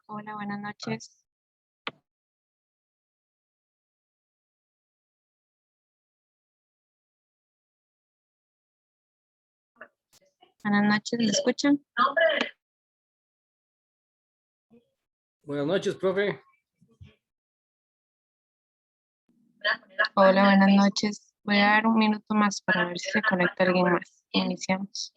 Hola, buenas noches. Buenas noches, ¿me escuchan? Buenas noches, profe. Hola, buenas noches. Voy a dar un minuto más para ver si se conecta alguien más. Iniciamos.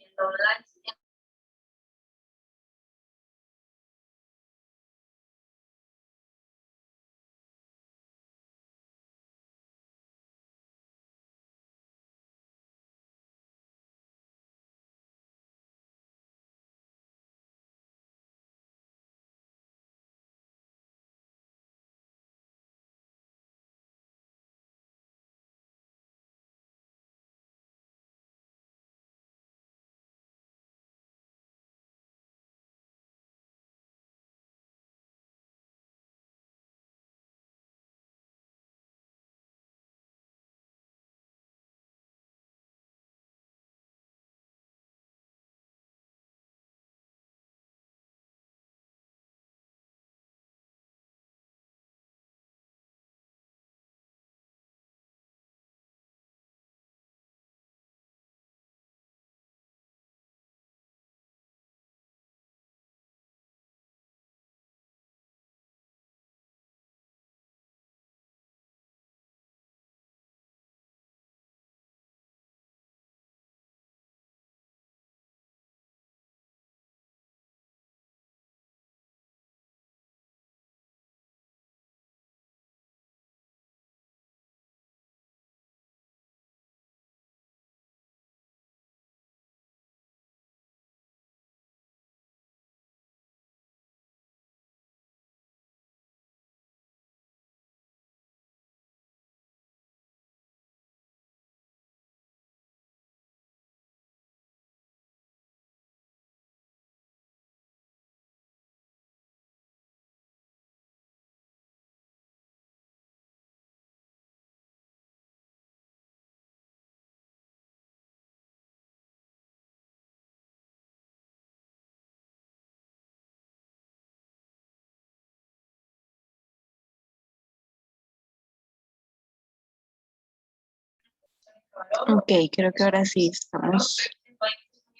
Ok, creo que ahora sí estamos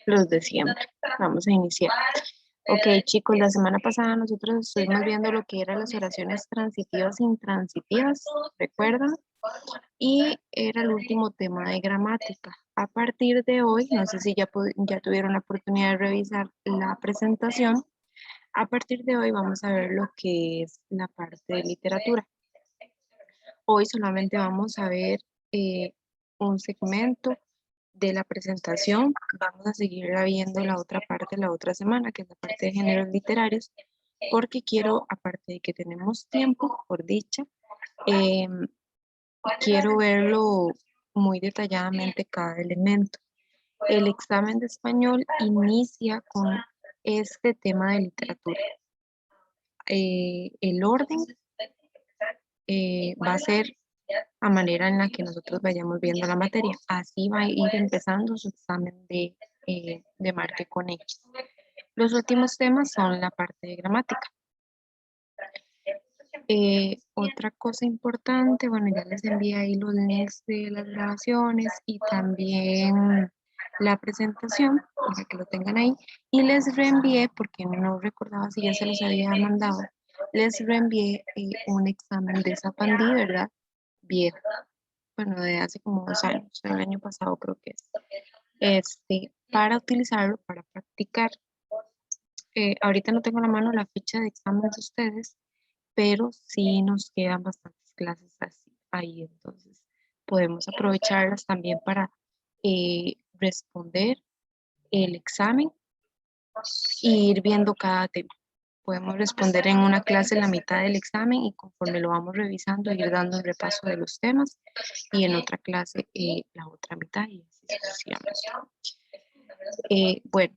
los de siempre. Vamos a iniciar. Ok, chicos, la semana pasada nosotros estuvimos viendo lo que eran las oraciones transitivas e intransitivas, ¿recuerdan? Y era el último tema de gramática. A partir de hoy, no sé si ya tuvieron la oportunidad de revisar la presentación, a partir de hoy vamos a ver lo que es la parte de literatura. Hoy solamente vamos a ver un segmento de la presentación. Vamos a seguir viendo la otra parte la otra semana, que es la parte de géneros literarios, porque quiero, aparte de que tenemos tiempo, por dicha, em, quiero verlo muy detalladamente cada elemento. El examen de español inicia con este tema de literatura. El orden va a ser a manera en la que nosotros vayamos viendo la materia. Así va a ir empezando su examen de marque con X. Los últimos temas son la parte de gramática. Otra cosa importante, bueno, ya les envié ahí los links de las grabaciones y también la presentación, para que lo tengan ahí. Y les reenvié, porque no recordaba si ya se los había mandado, les reenvié un examen de Zapandí, ¿verdad? Viejo, bueno, de hace como 2 años, el año pasado creo que es, para utilizarlo, para practicar. Ahorita no tengo a la mano la ficha de examen de ustedes, pero sí nos quedan bastantes clases así, ahí, entonces podemos aprovecharlas también para responder el examen y ir viendo cada tema. Podemos responder en una clase la mitad del examen y conforme lo vamos revisando ir dando un repaso de los temas y en otra clase la otra mitad y así sucesivamente. Bueno,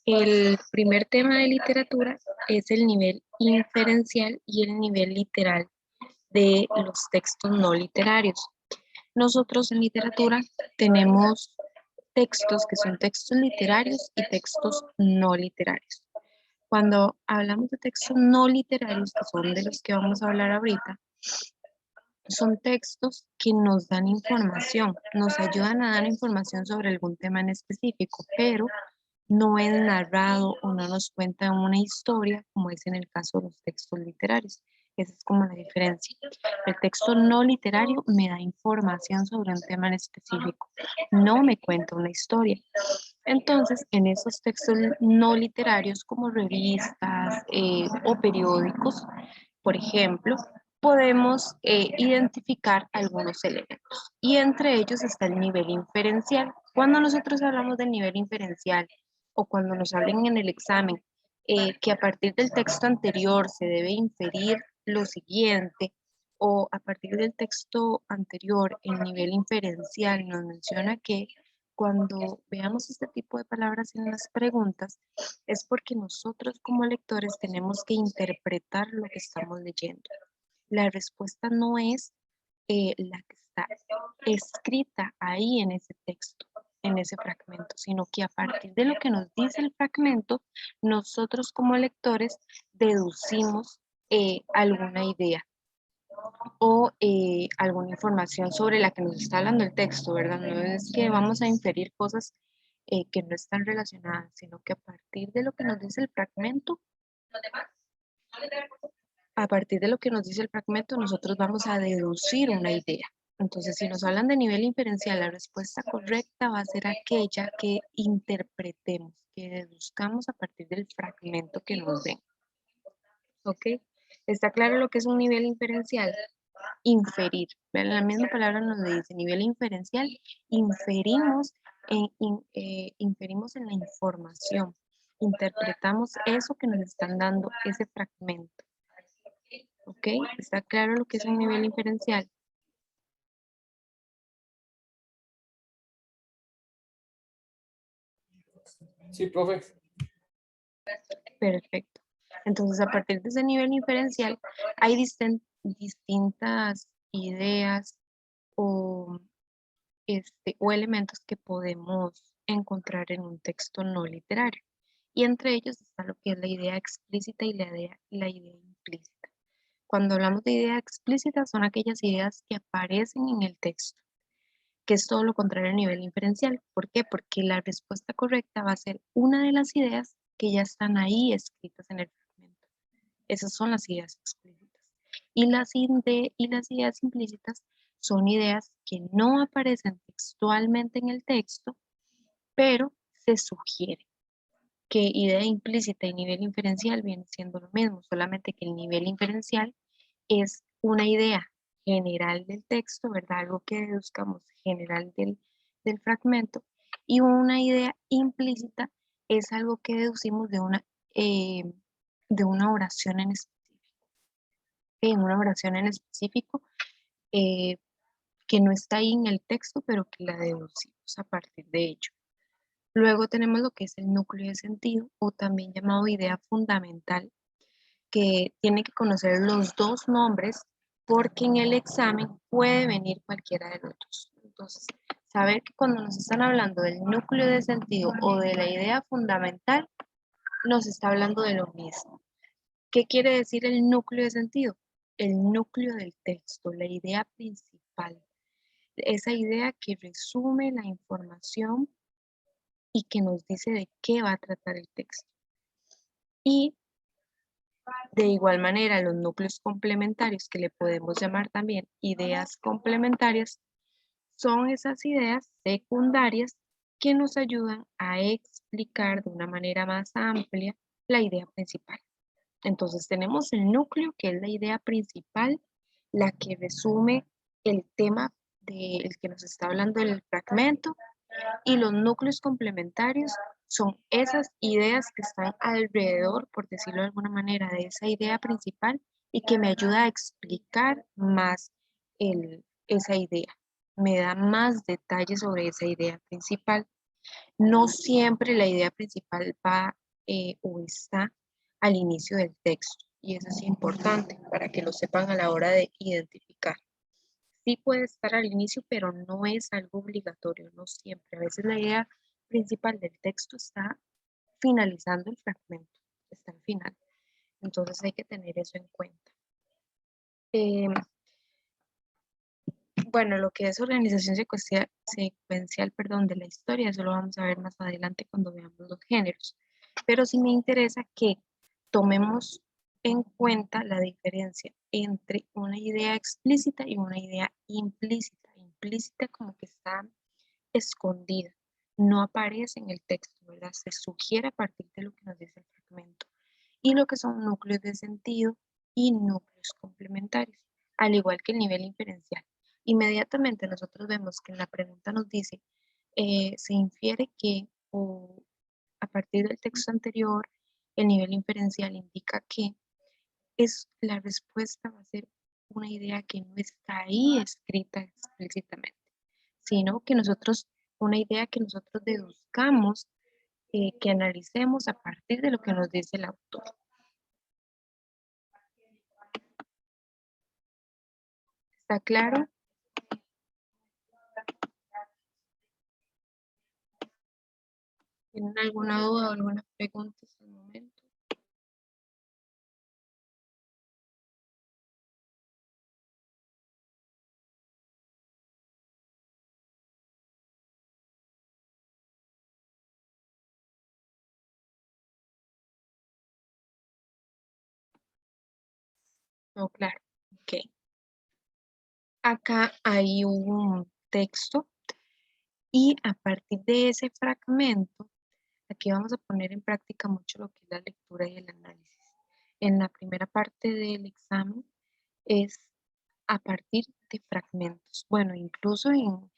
el primer tema de literatura es el nivel inferencial y el nivel literal de los textos no literarios. Nosotros en literatura tenemos textos que son textos literarios y textos no literarios. Cuando hablamos de textos no literarios, que son de los que vamos a hablar ahorita, son textos que nos dan información, nos ayudan a dar información sobre algún tema en específico, pero no es narrado o no nos cuentan una historia como es en el caso de los textos literarios. Esa es como la diferencia. El texto no literario me da información sobre un tema en específico, no me cuenta una historia. Entonces, en esos textos no literarios como revistas o periódicos, por ejemplo, podemos identificar algunos elementos y entre ellos está el nivel inferencial. Cuando nosotros hablamos del nivel inferencial o cuando nos hablen en el examen que a partir del texto anterior se debe inferir lo siguiente o a partir del texto anterior el nivel inferencial nos menciona que cuando veamos este tipo de palabras en las preguntas es porque nosotros como lectores tenemos que interpretar lo que estamos leyendo. La respuesta no es la que está escrita ahí en ese texto, en ese fragmento, sino que a partir de lo que nos dice el fragmento, nosotros como lectores deducimos alguna idea o alguna información sobre la que nos está hablando el texto, ¿verdad? No es que vamos a inferir cosas que no están relacionadas, sino que a partir de lo que nos dice el fragmento, nosotros vamos a deducir una idea. Entonces, si nos hablan de nivel inferencial, la respuesta correcta va a ser aquella que interpretemos, que deduzcamos a partir del fragmento que nos den. ¿Ok? ¿Está claro lo que es un nivel inferencial? Inferir. ¿Vean? La misma palabra nos dice nivel inferencial. Inferimos en la información. Interpretamos eso que nos están dando, ese fragmento. ¿Ok? ¿Está claro lo que es un nivel inferencial? Sí, profe. Perfecto. Entonces, a partir de ese nivel inferencial, hay distintas ideas o, o elementos que podemos encontrar en un texto no literario. Y entre ellos está lo que es la idea explícita y la idea implícita. Cuando hablamos de idea explícita, son aquellas ideas que aparecen en el texto, que es todo lo contrario al nivel inferencial. ¿Por qué? Porque la respuesta correcta va a ser una de las ideas que ya están ahí escritas en el fragmento. Esas son las ideas explícitas. Y las ideas implícitas son ideas que no aparecen textualmente en el texto, pero se sugiere que idea implícita y nivel inferencial vienen siendo lo mismo, solamente que el nivel inferencial es una idea general del texto, ¿verdad? Algo que deduzcamos general del fragmento, y una idea implícita es algo que deducimos eh, de una oración en específico. En una oración en específico eh, que no está ahí en el texto, pero que la deducimos a partir de ello. Luego tenemos lo que es el núcleo de sentido o también llamado idea fundamental, que tiene que conocer los dos nombres porque en el examen puede venir cualquiera de los dos. Entonces, saber que cuando nos están hablando del núcleo de sentido o de la idea fundamental, nos está hablando de lo mismo. ¿Qué quiere decir el núcleo de sentido? El núcleo del texto, la idea principal. Esa idea que resume la información y que nos dice de qué va a tratar el texto. Y de igual manera, los núcleos complementarios, que le podemos llamar también ideas complementarias, son esas ideas secundarias que nos ayudan a explicar de una manera más amplia la idea principal. Entonces tenemos el núcleo, que es la idea principal, la que resume el tema del que nos está hablando el fragmento, y los núcleos complementarios son esas ideas que están alrededor, por decirlo de alguna manera, de esa idea principal y que me ayuda a explicar más esa idea. Me da más detalles sobre esa idea principal. No siempre la idea principal va o está al inicio del texto y eso es importante para que lo sepan a la hora de identificar. Sí puede estar al inicio, pero no es algo obligatorio, no siempre. A veces la idea principal del texto está finalizando el fragmento. está al final. Entonces hay que tener eso en cuenta. Eh, bueno, lo que es organización secuencial, perdón, de la historia, eso lo vamos a ver más adelante cuando veamos los géneros. Pero sí me interesa que tomemos en cuenta la diferencia entre una idea explícita y una idea implícita. Implícita como que está escondida, no aparece en el texto, ¿verdad? Se sugiere a partir de lo que nos dice el fragmento. Y lo que son núcleos de sentido y núcleos complementarios, al igual que el nivel inferencial. Inmediatamente nosotros vemos que en la pregunta nos dice, se infiere que o a partir del texto anterior, el nivel inferencial indica que es la respuesta va a ser una idea que no está ahí escrita explícitamente, sino que nosotros, una idea que nosotros deduzcamos, que analicemos a partir de lo que nos dice el autor. ¿Está claro? ¿Tienen alguna duda o alguna pregunta hasta el momento? No, claro. Ok. Acá hay un texto y a partir de ese fragmento, aquí vamos a poner en práctica mucho lo que es la lectura y el análisis. En la primera parte del examen es a partir de fragmentos. Bueno, incluso en,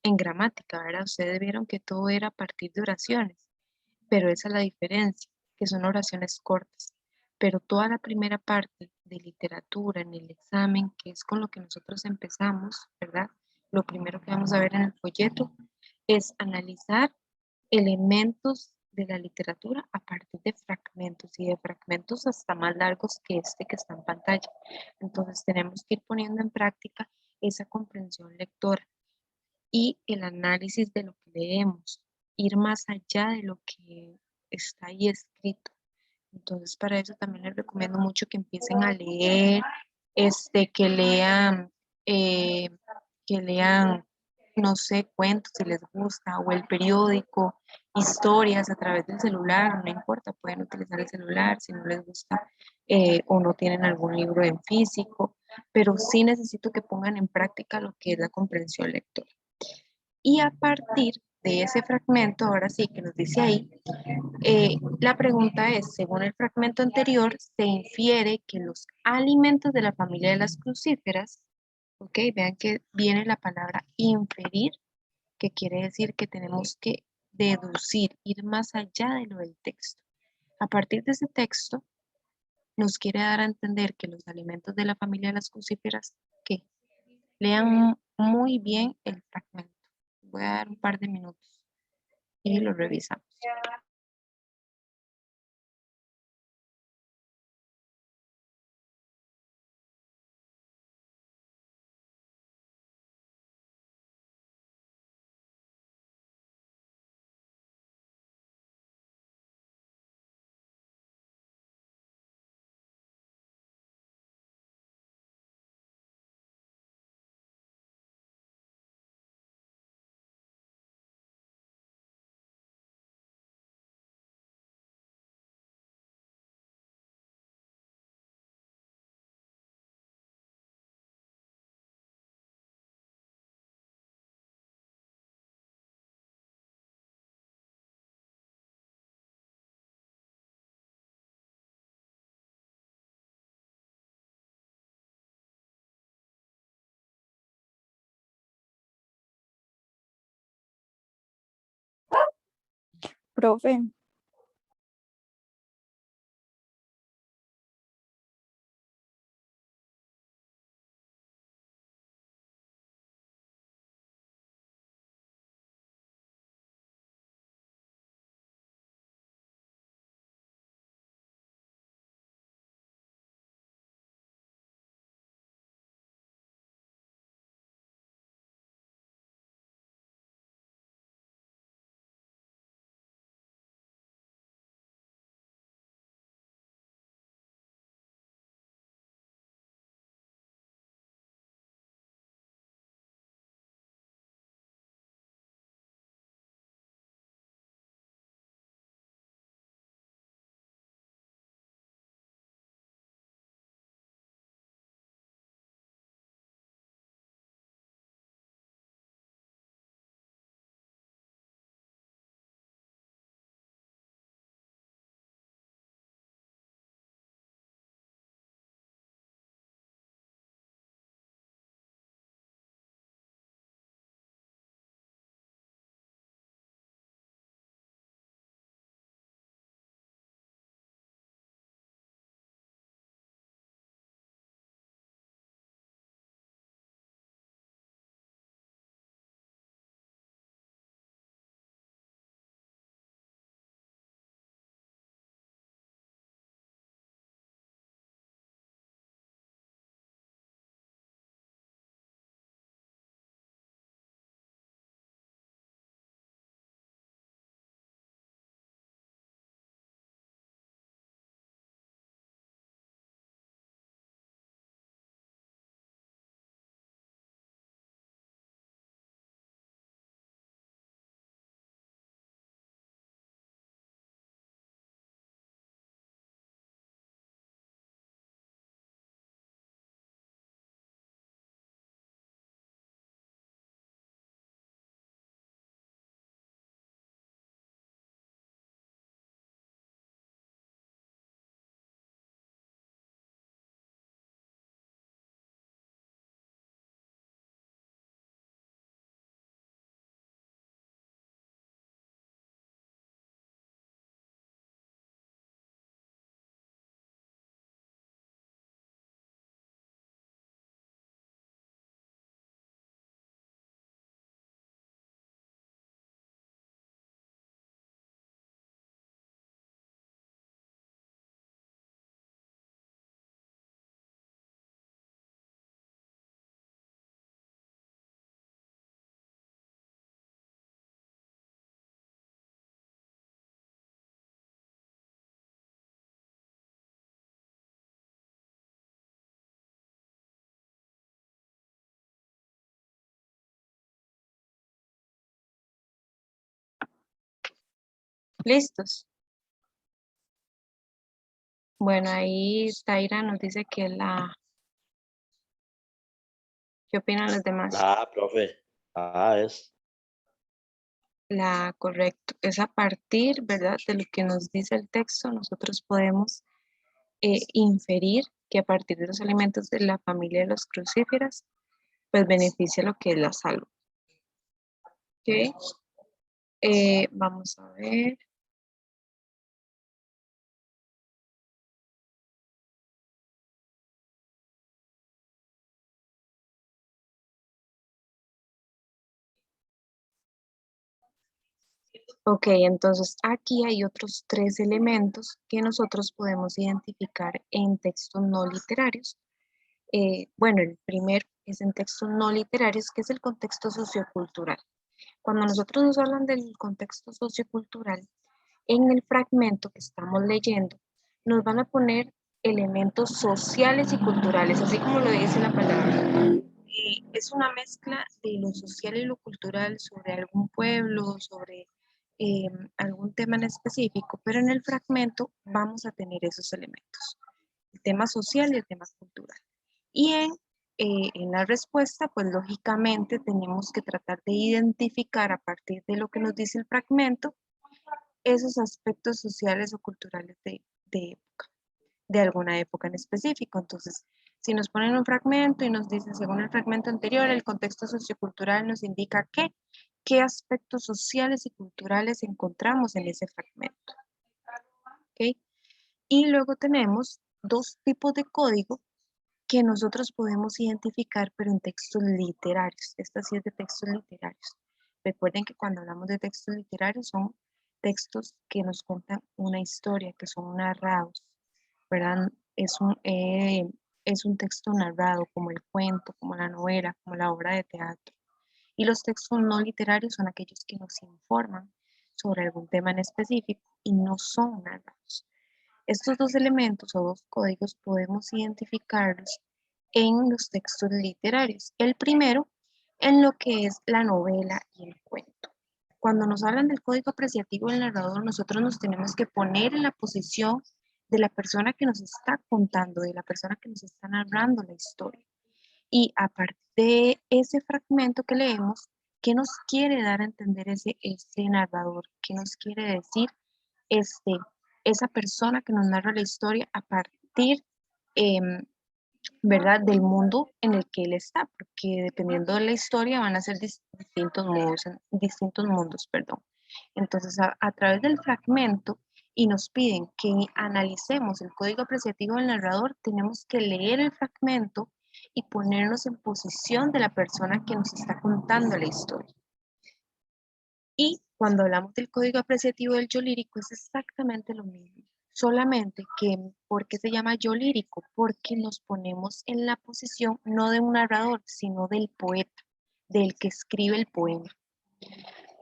en gramática, ¿verdad? Ustedes vieron que todo era a partir de oraciones, pero esa es la diferencia, que son oraciones cortas. Pero toda la primera parte de literatura en el examen, que es con lo que nosotros empezamos, ¿verdad? Lo primero que vamos a ver en el folleto es analizar elementos de la literatura a partir de fragmentos y de fragmentos hasta más largos que este que está en pantalla. Entonces tenemos que ir poniendo en práctica esa comprensión lectora y el análisis de lo que leemos, ir más allá de lo que está ahí escrito. Entonces, para eso también les recomiendo mucho que empiecen a leer, eh, que lean, no sé, cuentos si les gusta, o el periódico, historias a través del celular, no importa, pueden utilizar el celular si no les gusta o no tienen algún libro en físico, pero sí necesito que pongan en práctica lo que es la comprensión lectora. Y a partir de ese fragmento, ahora sí que nos dice ahí, la pregunta es, según el fragmento anterior, se infiere que los alimentos de la familia de las crucíferas, ok, vean que viene la palabra inferir, que quiere decir que tenemos que deducir, ir más allá de lo del texto. A partir de ese texto, nos quiere dar a entender que los alimentos de la familia de las crucíferas, que lean muy bien el fragmento. Voy a dar un par de minutos y lo revisamos. Profe, ¿Listos? Bueno, ahí Taira nos dice que ¿qué opinan los demás? Profe. Es. Correcto. Es a partir, ¿verdad? De lo que nos dice el texto, nosotros podemos inferir que a partir de los alimentos de la familia de los crucíferas, pues beneficia lo que es la salud. ¿Ok? Vamos a ver. Ok, entonces aquí hay otros 3 elementos que nosotros podemos identificar en textos no literarios. Bueno, el primero es en textos no literarios, que es el contexto sociocultural. Cuando nosotros nos hablan del contexto sociocultural, en el fragmento que estamos leyendo, nos van a poner elementos sociales y culturales, así como lo dice la palabra. Es una mezcla de lo social y lo cultural sobre algún pueblo, sobre algún tema en específico, pero en el fragmento vamos a tener esos elementos, el tema social y el tema cultural. Y en la respuesta, pues lógicamente tenemos que tratar de identificar a partir de lo que nos dice el fragmento esos aspectos sociales o culturales de alguna época en específico. Entonces, si nos ponen un fragmento y nos dicen, según el fragmento anterior, el contexto sociocultural nos indica qué aspectos sociales y culturales encontramos en ese fragmento. ¿Okay? Y luego tenemos 2 tipos de código que nosotros podemos identificar, pero en textos literarios. Esta sí es de textos literarios. Recuerden que cuando hablamos de textos literarios son textos que nos cuentan una historia, que son narrados, ¿verdad? Es un texto narrado, como el cuento, como la novela, como la obra de teatro. Y los textos no literarios son aquellos que nos informan sobre algún tema en específico y no son narrados. Estos 2 elementos o 2 códigos podemos identificarlos en los textos literarios. El primero, en lo que es la novela y el cuento. Cuando nos hablan del código apreciativo del narrador, nosotros nos tenemos que poner en la posición de la persona que nos está contando, de la persona que nos está narrando la historia. Y a partir de ese fragmento que leemos, ¿qué nos quiere dar a entender ese narrador? ¿Qué nos quiere decir esa persona que nos narra la historia a partir, ¿verdad?, del mundo en el que él está? Porque dependiendo de la historia van a ser distintos mundos, perdón. Entonces, a través del fragmento, y nos piden que analicemos el código apreciativo del narrador, tenemos que leer el fragmento y ponernos en posición de la persona que nos está contando la historia. Y cuando hablamos del código apreciativo del yo lírico es exactamente lo mismo, solamente que, ¿por qué se llama yo lírico? Porque nos ponemos en la posición no de un narrador, sino del poeta, del que escribe el poema.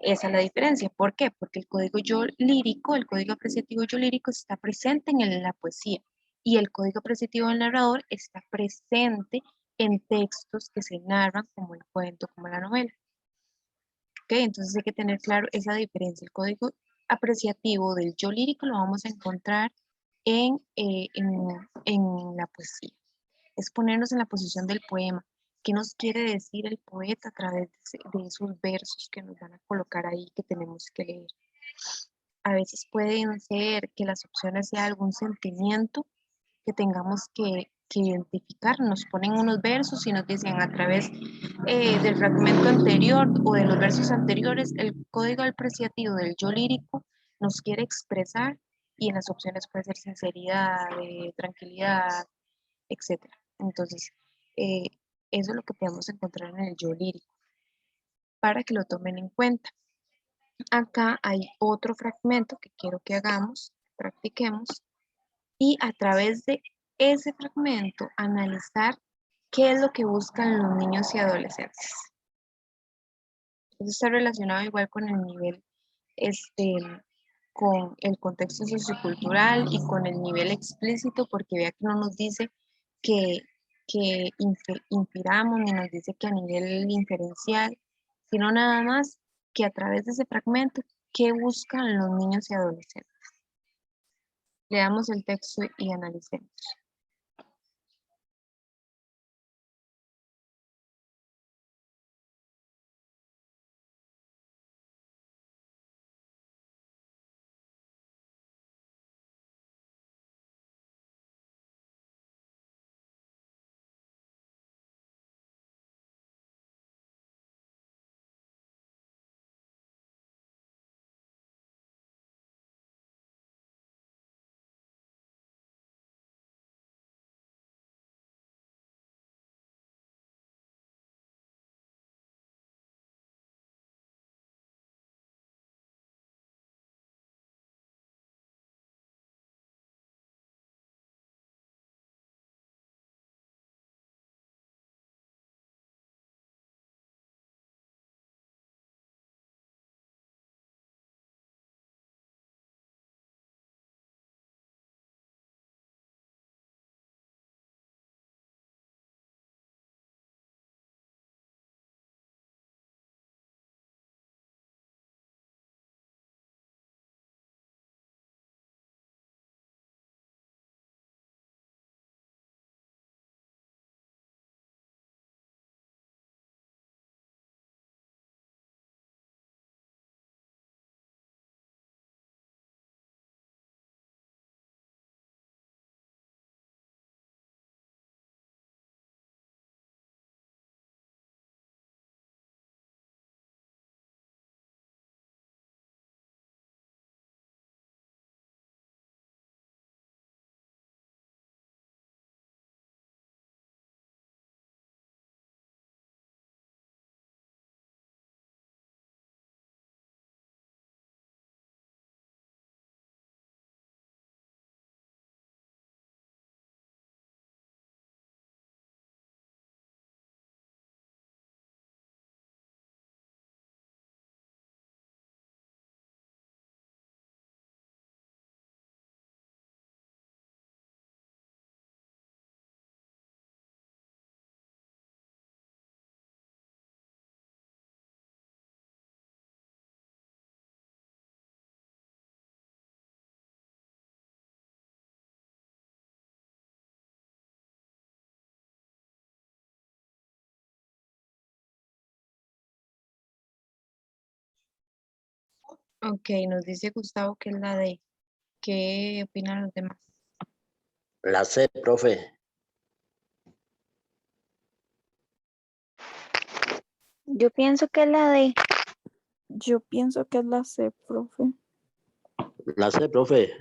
Esa es la diferencia. ¿Por qué? Porque el código yo lírico, el código apreciativo yo lírico está presente en la poesía y el código apreciativo del narrador está presente en textos que se narran como el cuento, como la novela. ¿Ok? Entonces hay que tener claro esa diferencia. El código apreciativo del yo lírico lo vamos a encontrar en la poesía. Es ponernos en la posición del poema. ¿Qué nos quiere decir el poeta a través de esos versos que nos van a colocar ahí que tenemos que leer? A veces pueden ser que las opciones sea algún sentimiento que tengamos que identificar. Nos ponen unos versos y nos dicen a través del fragmento anterior o de los versos anteriores, el código apreciativo del yo lírico nos quiere expresar y en las opciones puede ser sinceridad, tranquilidad, etc. Entonces, eh, eso es lo que podemos encontrar en el yo lírico para que lo tomen en cuenta. Acá hay otro fragmento que quiero que hagamos, practiquemos, y a través de ese fragmento analizar qué es lo que buscan los niños y adolescentes. Eso está relacionado igual con el nivel, con el contexto sociocultural y con el nivel explícito, porque vea que no nos dice que infiramos ni nos dice que a nivel inferencial, sino nada más que a través de ese fragmento, ¿Qué buscan los niños y adolescentes? Leamos el texto y analicemos. Ok, nos dice Gustavo que es la D. ¿Qué opinan los demás? La C, profe. Yo pienso que la D. Yo pienso que es la C, profe. La C, profe.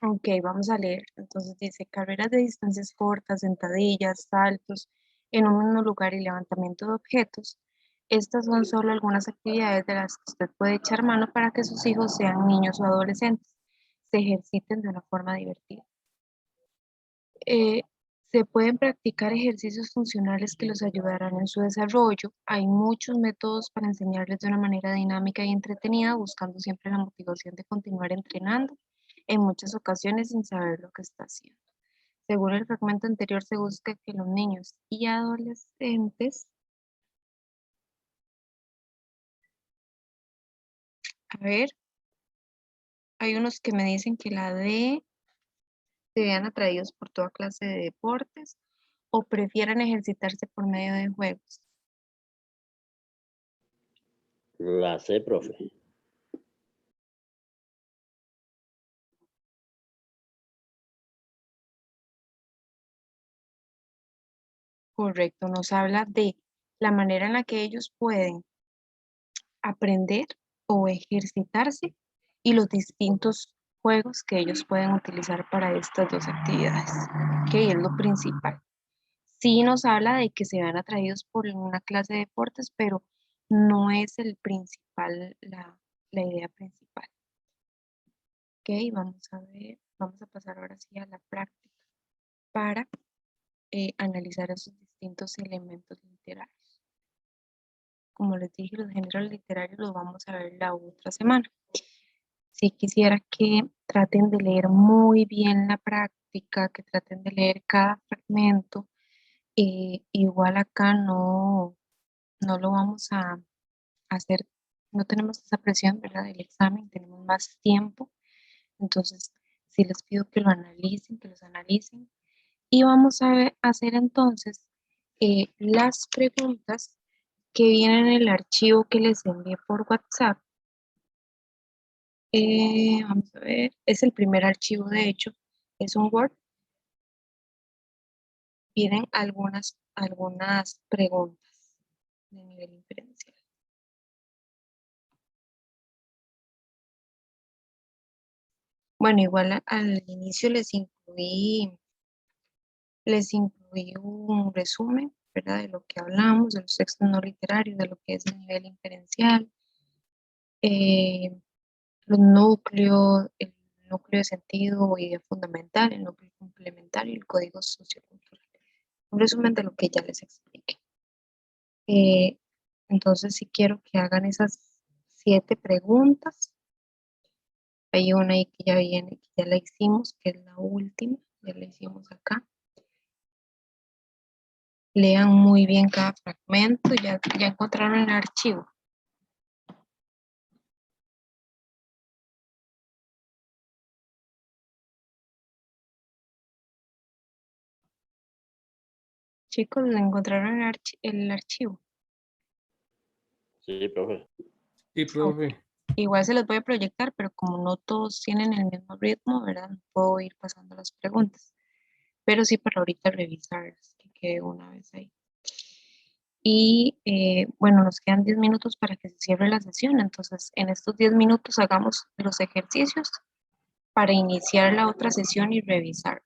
Ok, vamos a leer. Entonces dice, carreras de distancias cortas, sentadillas, saltos en un mismo lugar y levantamiento de objetos. Estas son solo algunas actividades de las que usted puede echar mano para que sus hijos sean niños o adolescentes, se ejerciten de una forma divertida. Eh, Se pueden practicar ejercicios funcionales que los ayudarán en su desarrollo. Hay muchos métodos para enseñarles de una manera dinámica y entretenida, buscando siempre la motivación de continuar entrenando, en muchas ocasiones sin saber lo que está haciendo. Según el fragmento anterior, se busca que los niños y adolescentes, a ver, hay unos que me dicen que la D se vean atraídos por toda clase de deportes o prefieran ejercitarse por medio de juegos. La C, profe. Correcto, nos habla de la manera en la que ellos pueden aprender o ejercitarse y los distintos juegos que ellos pueden utilizar para estas dos actividades, que es lo principal. Sí nos habla de que se van atraídos por una clase de deportes, pero no es el principal, la idea principal. Ok, vamos a ver. vamos a pasar ahora sí a la práctica para analizar esos distintos elementos literarios. Como les dije, los géneros literarios los vamos a ver la otra semana. Sí quisiera que traten de leer muy bien la práctica, que traten de leer cada fragmento. Igual acá no lo vamos a hacer, no tenemos esa presión, ¿verdad? Del examen, tenemos más tiempo. Entonces, sí les pido que lo analicen, que los analicen. Y vamos a hacer entonces las preguntas que vienen en el archivo que les envié por WhatsApp. Vamos a ver, es el primer archivo, de hecho, es un Word. Vienen algunas preguntas de nivel inferencial. Bueno, igual al inicio les incluí un resumen, ¿verdad? De lo que hablamos, de los textos no literarios, de lo que es el nivel inferencial, los núcleos, el núcleo de sentido o idea fundamental, el núcleo complementario y el código sociocultural. Un resumen de lo que ya les expliqué. Entonces, si quiero que hagan esas 7 preguntas. Hay una ahí que ya viene, que ya la hicimos, que es la última, ya la hicimos acá. Lean muy bien cada fragmento, ya encontraron el archivo. Chicos, ¿le encontraron el archivo? Sí, profe. Sí, profe. Igual se los voy a proyectar, pero como no todos tienen el mismo ritmo, ¿verdad? No puedo ir pasando las preguntas. Pero sí para ahorita revisarlas, que quede una vez ahí. Y bueno, nos quedan 10 minutos para que se cierre la sesión. Entonces, en estos 10 minutos hagamos los ejercicios para iniciar la otra sesión y revisar.